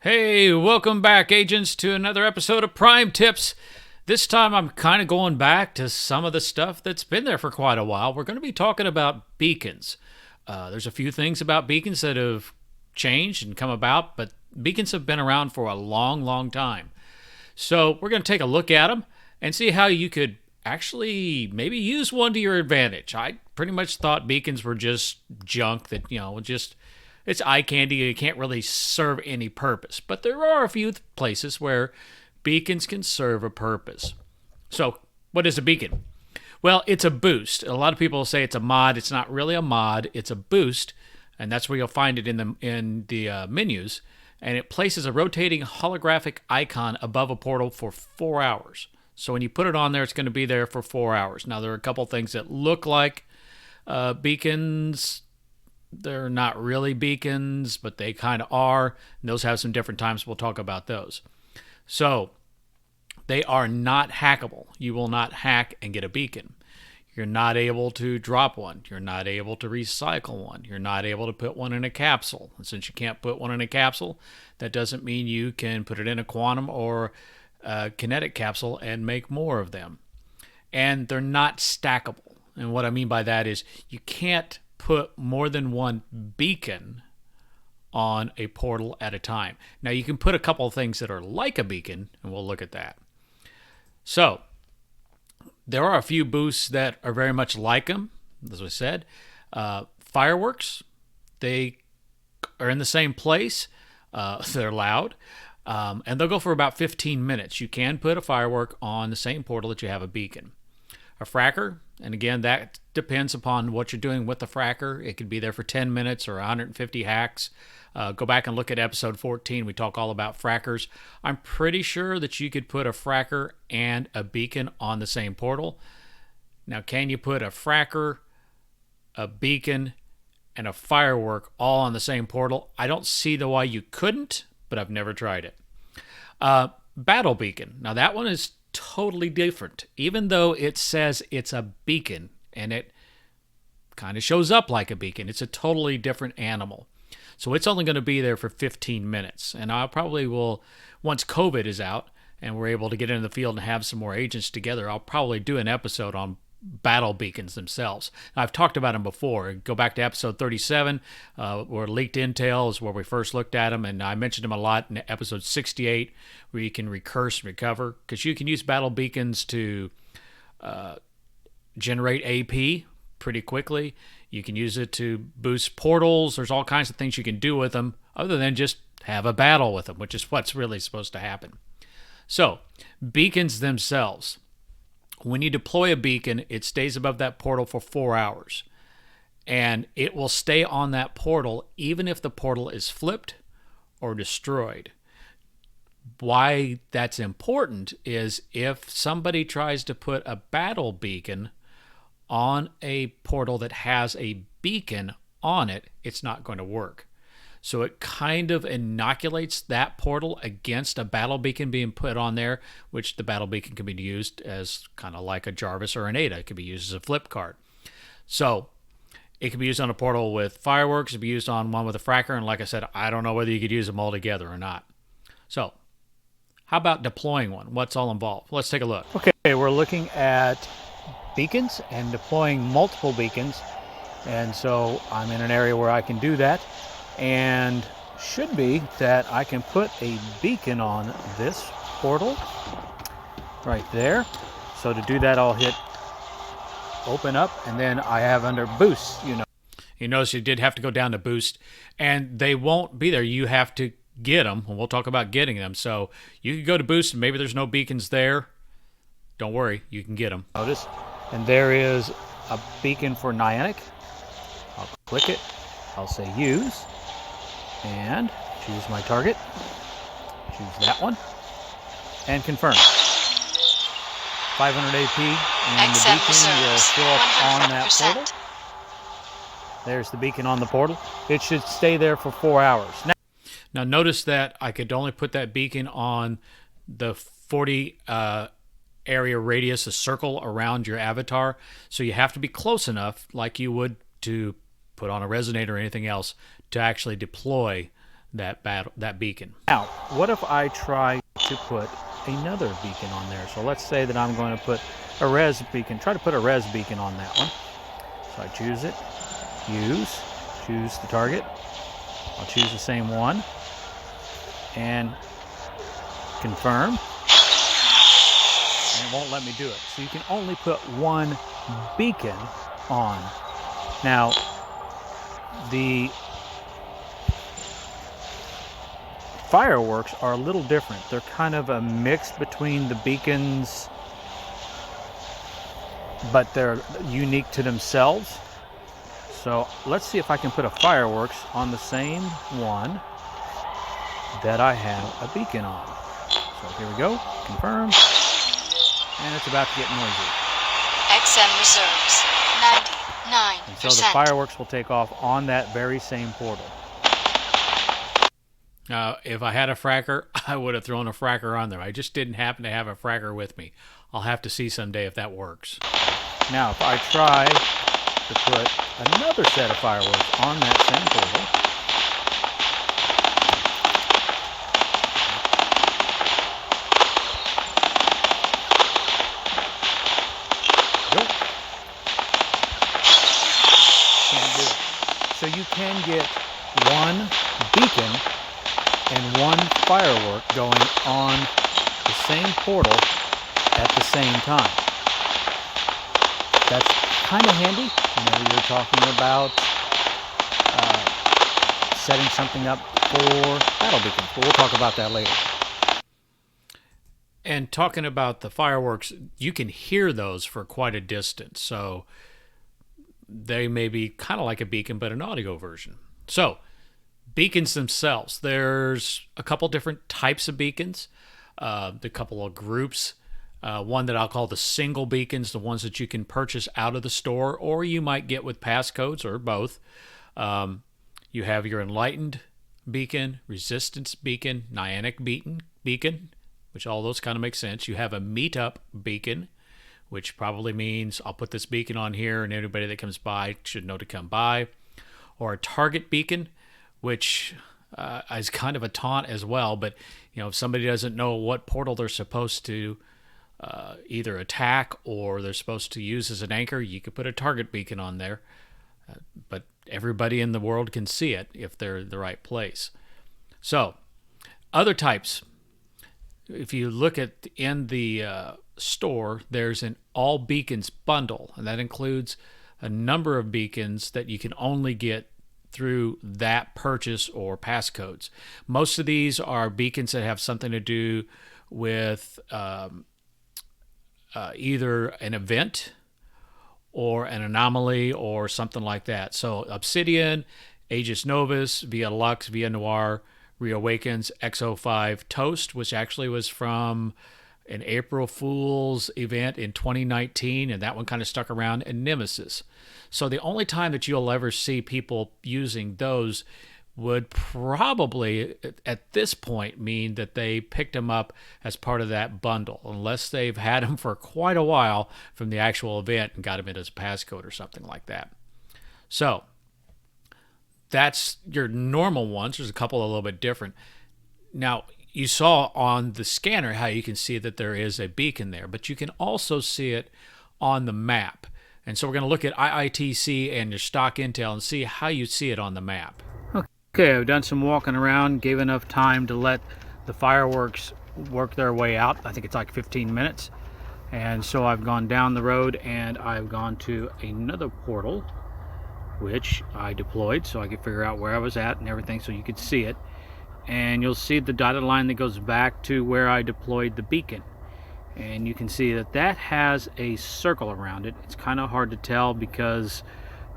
Hey, welcome back, agents, to another episode of Prime Tips. This time I'm kind of going back to some of the stuff that's been there for quite a while. We're going to be talking about beacons. There's a few things about beacons that have changed and come about, but beacons have been around for a long, long time. So we're going to take a look at them and see how you could actually maybe use one to your advantage. I pretty much thought beacons were just junk that, just it's eye candy. You can't really serve any purpose. But there are a few places where beacons can serve a purpose. So, what is a beacon? Well, it's a boost. A lot of people say it's a mod. It's not really a mod. It's a boost, and that's where you'll find it in the menus. And it places a rotating holographic icon above a portal for 4 hours. So when you put it on there, it's going to be there for 4 hours. Now, there are a couple things that look like beacons. They're not really beacons, but they kind of are. And those have some different times. We'll talk about those. So they are not hackable. You will not hack and get a beacon. You're not able to drop one. You're not able to recycle one. You're not able to put one in a capsule. And since you can't put one in a capsule, that doesn't mean you can put it in a quantum or a kinetic capsule and make more of them. And they're not stackable. And what I mean by that is you can't put more than one beacon on a portal at a time. Now, you can put a couple of things that are like a beacon, and we'll look at that. So, there are a few boosts that are very much like them, as I said. Fireworks, they are in the same place. They're loud, and they'll go for about 15 minutes. You can put a firework on the same portal that you have a beacon. A fracker, and again, that depends upon what you're doing with the fracker. It could be there for 10 minutes or 150 hacks. Go back and look at episode 14. We talk all about frackers. I'm pretty sure that you could put a fracker and a beacon on the same portal. Now, can you put a fracker, a beacon, and a firework all on the same portal? I don't see the why you couldn't, but I've never tried it. Battle beacon. Now, that one is totally different. Even though it says it's a beacon and it kind of shows up like a beacon, it's a totally different animal. So it's only going to be there for 15 minutes. And I probably will, once COVID is out and we're able to get into the field and have some more agents together, I'll probably do an episode on battle beacons themselves. Now, I've talked about them before. Go back to episode 37, where leaked intel is where we first looked at them, and I mentioned them a lot in episode 68, where you can recurse and recover, because you can use battle beacons to generate AP pretty quickly. You can use it to boost portals. There's all kinds of things you can do with them other than just have a battle with them, which is what's really supposed to happen. So, beacons themselves. When you deploy a beacon, it stays above that portal for 4 hours. And it will stay on that portal even if the portal is flipped or destroyed. Why that's important is if somebody tries to put a battle beacon on a portal that has a beacon on it, it's not going to work. So it kind of inoculates that portal against a battle beacon being put on there, which the battle beacon can be used as kind of like a Jarvis or an Ada. It can be used as a flip card. So it can be used on a portal with fireworks. It can be used on one with a fracker. And like I said, I don't know whether you could use them all together or not. So how about deploying one? What's all involved? Let's take a look. Okay, we're looking at beacons and deploying multiple beacons. And so I'm in an area where I can do that. And should be that I can put a beacon on this portal right there. So to do that, I'll hit open up, and then I have under boost, You notice you did have to go down to boost, and they won't be there. You have to get them, and we'll talk about getting them. So you can go to boost, and maybe there's no beacons there. Don't worry, you can get them. Notice, and there is a beacon for Niantic. I'll click it. I'll say use. And choose my target, choose that one, and confirm. 500 AP, and the beacon will show up on that portal. There's the beacon on the portal. It should stay there for 4 hours. Now notice that I could only put that beacon on the 40 area radius, a circle around your avatar. So you have to be close enough, like you would to put on a resonator or anything else, to actually deploy that beacon. Now, what if I try to put another beacon on there? So let's say that I'm going to put a res beacon, try to put a res beacon on that one. So I choose it, choose the target. I'll choose the same one and confirm. And it won't let me do it. So you can only put one beacon on. Now, the fireworks are a little different. They're kind of a mix between the beacons, but they're unique to themselves. So let's see if I can put a fireworks on the same one that I have a beacon on. So here we go, confirm, and it's about to get noisy. XM reserves 99%. And so the fireworks will take off on that very same portal. If I had a fracker, I would have thrown a fracker on there. I just didn't happen to have a fracker with me. I'll have to see someday if that works. Now, if I try to put another set of fireworks on that same portal, nope, can't do it. So you can get one beacon and one firework going on the same portal at the same time. That's kind of handy whenever you're talking about setting something up for battle beacons, but we'll talk about that later. And talking about the fireworks, you can hear those for quite a distance, so they may be kind of like a beacon, but an audio version. So, beacons themselves, there's a couple different types of beacons, a couple of groups. One that I'll call the single beacons, the ones that you can purchase out of the store, or you might get with passcodes, or both. You have your enlightened beacon, resistance beacon, Nianic beacon, which all those kind of make sense. You have a meetup beacon, which probably means I'll put this beacon on here and anybody that comes by should know to come by. Or a target beacon, which is kind of a taunt as well, but if somebody doesn't know what portal they're supposed to either attack or they're supposed to use as an anchor, you could put a target beacon on there, but everybody in the world can see it if they're in the right place. So, other types. If you look at in the store, there's an all beacons bundle, and that includes a number of beacons that you can only get through that purchase or passcodes. Most of these are beacons that have something to do with either an event or an anomaly or something like that. So Obsidian, Aegis Novus, Via Lux, Via Noir, Reawakens, X05 Toast, which actually was from an April Fool's event in 2019, and that one kind of stuck around, and Nemesis. So the only time that you'll ever see people using those would probably, at this point, mean that they picked them up as part of that bundle, unless they've had them for quite a while from the actual event and got them in as a passcode or something like that. So that's your normal ones. There's a couple a little bit different. Now, you saw on the scanner how you can see that there is a beacon there, but you can also see it on the map. And so we're going to look at IITC and your stock intel and see how you see it on the map. Okay, I've done some walking around, gave enough time to let the fireworks work their way out. I think it's like 15 minutes. And so I've gone down the road and I've gone to another portal, which I deployed so I could figure out where I was at and everything so you could see it. And you'll see the dotted line that goes back to where I deployed the beacon. And you can see that that has a circle around it. It's kind of hard to tell because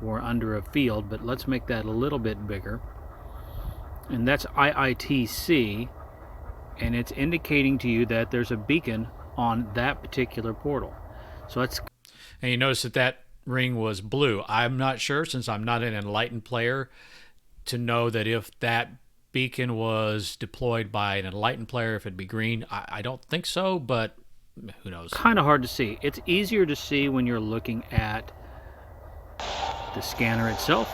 we're under a field, but let's make that a little bit bigger. And that's IITC, and it's indicating to you that there's a beacon on that particular portal. So that's, and you notice that that ring was blue. I'm not sure, since I'm not an enlightened player, to know that if that beacon was deployed by an enlightened player, if it'd be green. I don't think so, but who knows. Kind of hard to see. It's easier to see when you're looking at the scanner itself.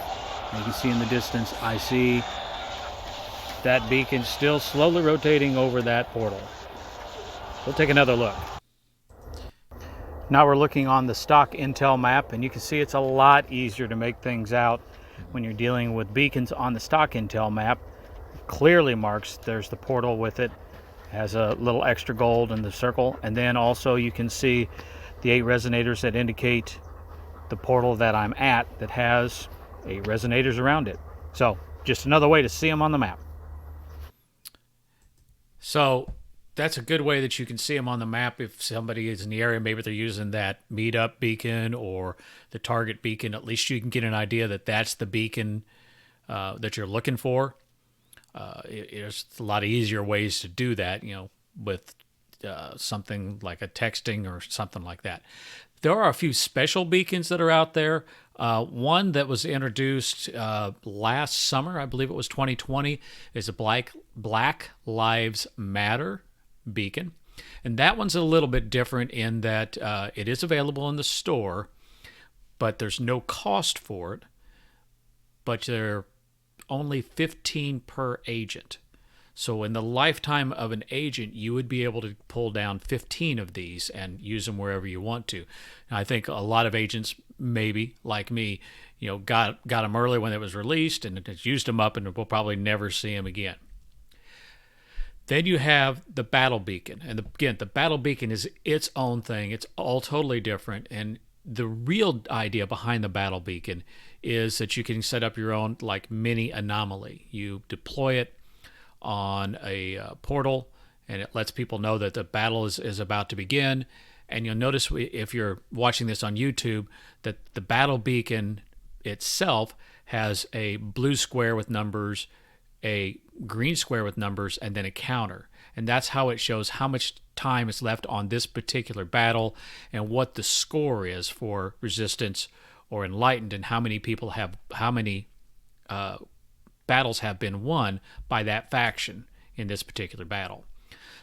And you can see in the distance, I see that beacon still slowly rotating over that portal. We'll take another look. Now we're looking on the stock Intel map, and you can see it's a lot easier to make things out when you're dealing with beacons on the stock Intel map. Clearly marks there's the portal with it, has a little extra gold in the circle, and then also you can see the 8 resonators that indicate the portal that I'm at that has 8 resonators around it. So just another way to see them on the map. So that's a good way that you can see them on the map if somebody is in the area. Maybe they're using that meetup beacon or the target beacon. At least you can get an idea that that's the beacon that you're looking for. There's a lot of easier ways to do that, with something like a texting or something like that. There are a few special beacons that are out there. One that was introduced last summer, I believe it was 2020, is a Black Lives Matter beacon. And that one's a little bit different in that it is available in the store, but there's no cost for it. But they're only 15 per agent. So in the lifetime of an agent, you would be able to pull down 15 of these and use them wherever you want to. And I think a lot of agents, maybe like me, got them early when it was released and has used them up, and we'll probably never see them again. Then you have the battle beacon, and again, the battle beacon is its own thing. It's all totally different, and the real idea behind the battle beacon is that you can set up your own like mini anomaly. You deploy it on a portal, and it lets people know that the battle is about to begin. And you'll notice if you're watching this on YouTube that the battle beacon itself has a blue square with numbers, a green square with numbers, and then a counter. And that's how it shows how much time is left on this particular battle and what the score is for resistance or enlightened, and how many battles have been won by that faction in this particular battle.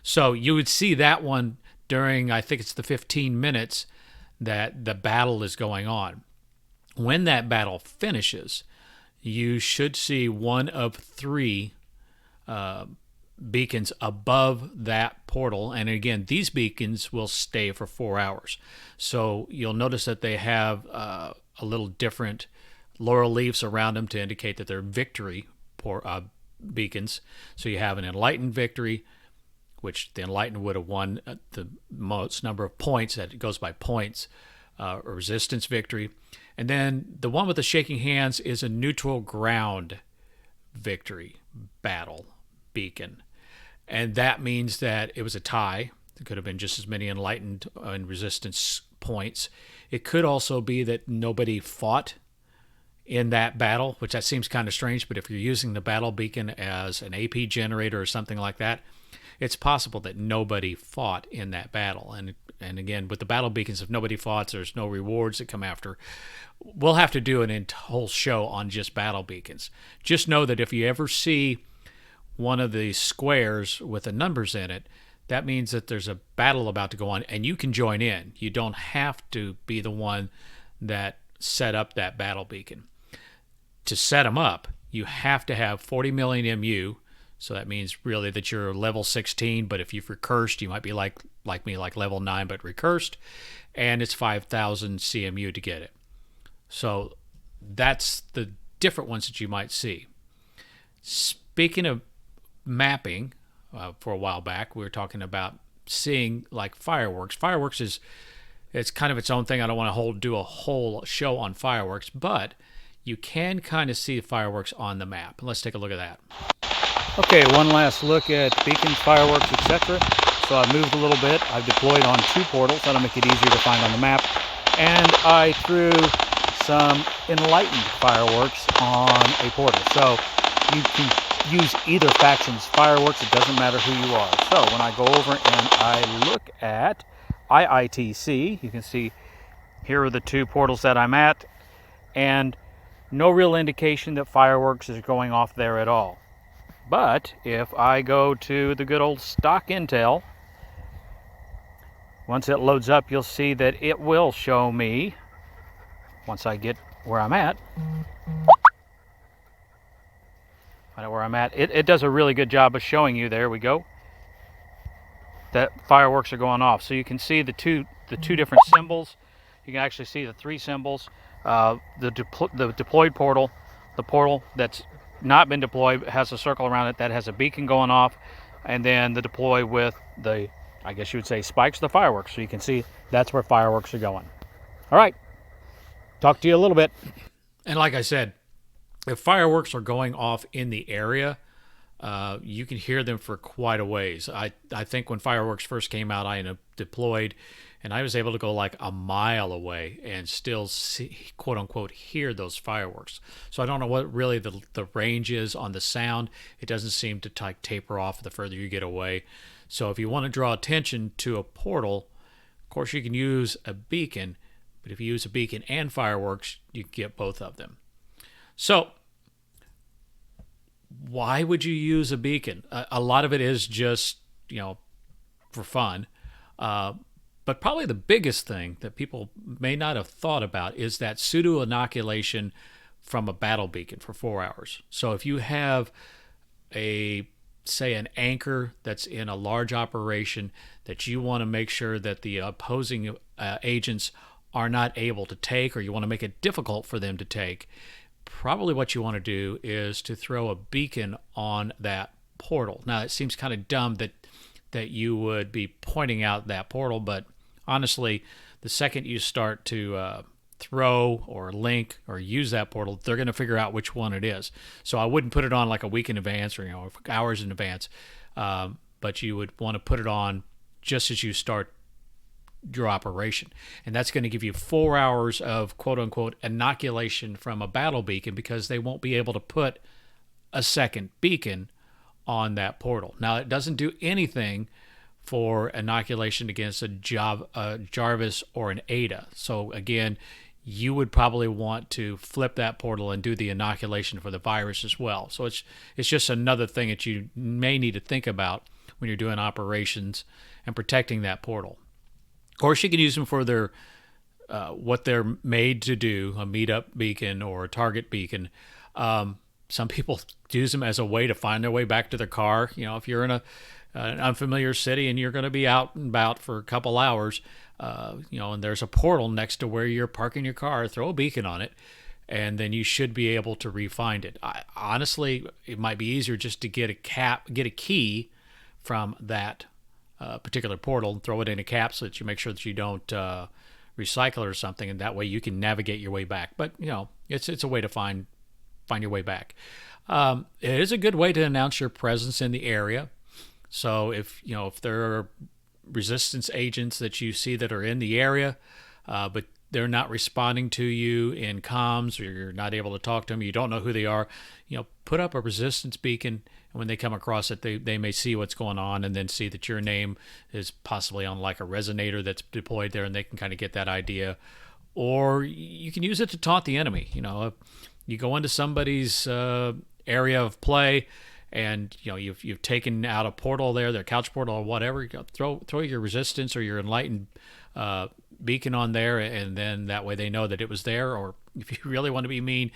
So you would see that one during, I think it's the 15 minutes that the battle is going on. When that battle finishes, you should see one of 3 beacons above that portal. And again, these beacons will stay for 4 hours. So you'll notice that they have a little different laurel leaves around them to indicate that they're victory beacons. So you have an enlightened victory, which the enlightened would have won the most number of points. That it goes by points. A resistance victory. And then the one with the shaking hands is a neutral ground victory battle beacon. And that means that it was a tie. It could have been just as many enlightened and resistance points. It could also be that nobody fought in that battle, which that seems kind of strange, but if you're using the battle beacon as an AP generator or something like that, it's possible that nobody fought in that battle. And again, with the battle beacons, if nobody fought, there's no rewards that come after. We'll have to do an whole show on just battle beacons. Just know that if you ever see one of the squares with the numbers in it, that means that there's a battle about to go on, and you can join in. You don't have to be the one that set up that battle beacon. To set them up, you have to have 40 million MU. So that means really that you're level 16, but if you've recursed, you might be like me, like level 9, but recursed, and it's 5,000 CMU to get it. So that's the different ones that you might see. Speaking of mapping, for a while back, we were talking about seeing like fireworks. Fireworks it's kind of its own thing. I don't want to do a whole show on fireworks, but you can kind of see fireworks on the map. Let's take a look at that. Okay, one last look at beacons, fireworks, etc. So I've moved a little bit. I've deployed on 2 portals. That'll make it easier to find on the map. And I threw some enlightened fireworks on a portal. So you can use either faction's fireworks. It doesn't matter who you are. So when I go over and I look at IITC, you can see here are the 2 portals that I'm at. And no real indication that fireworks is going off there at all. But if I go to the good old stock Intel, once it loads up, you'll see that it will show me, once I get where I'm at, Find out where I'm at. It does a really good job of showing you. There we go. That fireworks are going off. So you can see the two different symbols. You can actually see the 3 symbols. The deployed portal, the portal that's not been deployed has a circle around it that has a beacon going off, and then the deploy with the, I guess you would say, spikes, the fireworks. So you can see that's where fireworks are going. All right. Talk to you a little bit. And like I said, if fireworks are going off in the area, you can hear them for quite a ways. I think when fireworks first came out, I deployed, and I was able to go like a mile away and still see, quote unquote, hear those fireworks. So I don't know what really the range is on the sound. It doesn't seem to taper off the further you get away. So if you want to draw attention to a portal, of course you can use a beacon, but if you use a beacon and fireworks, you can get both of them. So why would you use a beacon? A lot of it is just, for fun. But probably the biggest thing that people may not have thought about is that pseudo inoculation from a battle beacon for 4 hours. So if you have say an anchor that's in a large operation that you want to make sure that the opposing agents are not able to take, or you want to make it difficult for them to take, probably what you want to do is to throw a beacon on that portal. Now, it seems kind of dumb that you would be pointing out that portal, but honestly, the second you start to throw or link or use that portal, they're going to figure out which one it is. So I wouldn't put it on like a week in advance or hours in advance, but you would want to put it on just as you start your operation. And that's going to give you 4 hours of quote-unquote inoculation from a battle beacon, because they won't be able to put a second beacon on that portal. Now, it doesn't do anything for inoculation against a Jarvis or an Ada. So again, you would probably want to flip that portal and do the inoculation for the virus as well. So it's just another thing that you may need to think about when you're doing operations and protecting that portal. Of course, you can use them for their what they're made to do, a meetup beacon or a target beacon. Some people use them as a way to find their way back to their car. If you're in an unfamiliar city and you're going to be out and about for a couple hours, and there's a portal next to where you're parking your car, throw a beacon on it, and then you should be able to re-find it. Honestly, it might be easier just to get a key from that particular portal and throw it in a cap so that you make sure that you don't recycle it or something, and that way you can navigate your way back. But it's a way to find your way back. It is a good way to announce your presence in the area. So if there are resistance agents that you see that are in the area, but they're not responding to you in comms, or you're not able to talk to them, you don't know who they are, put up a resistance beacon, and when they come across it, they may see what's going on and then see that your name is possibly on like a resonator that's deployed there, and they can kind of get that idea. Or you can use it to taunt the enemy. You go into somebody's area of play, and you've taken out a portal there, their couch portal or whatever. Throw your resistance or your enlightened beacon on there, and then that way they know that it was there. Or if you really want to be mean,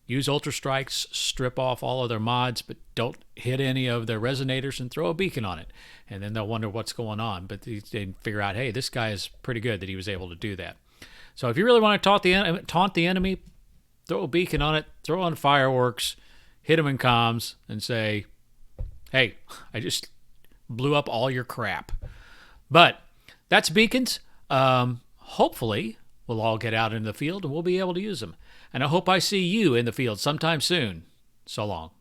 use ultra strikes, strip off all of their mods, but don't hit any of their resonators, and throw a beacon on it, and then they'll wonder what's going on. But they figure out, hey, this guy is pretty good that he was able to do that. So if you really want to taunt the enemy, throw a beacon on it, throw on fireworks, hit them in comms, and say, hey, I just blew up all your crap. But that's beacons. Hopefully, we'll all get out in the field and we'll be able to use them. And I hope I see you in the field sometime soon. So long.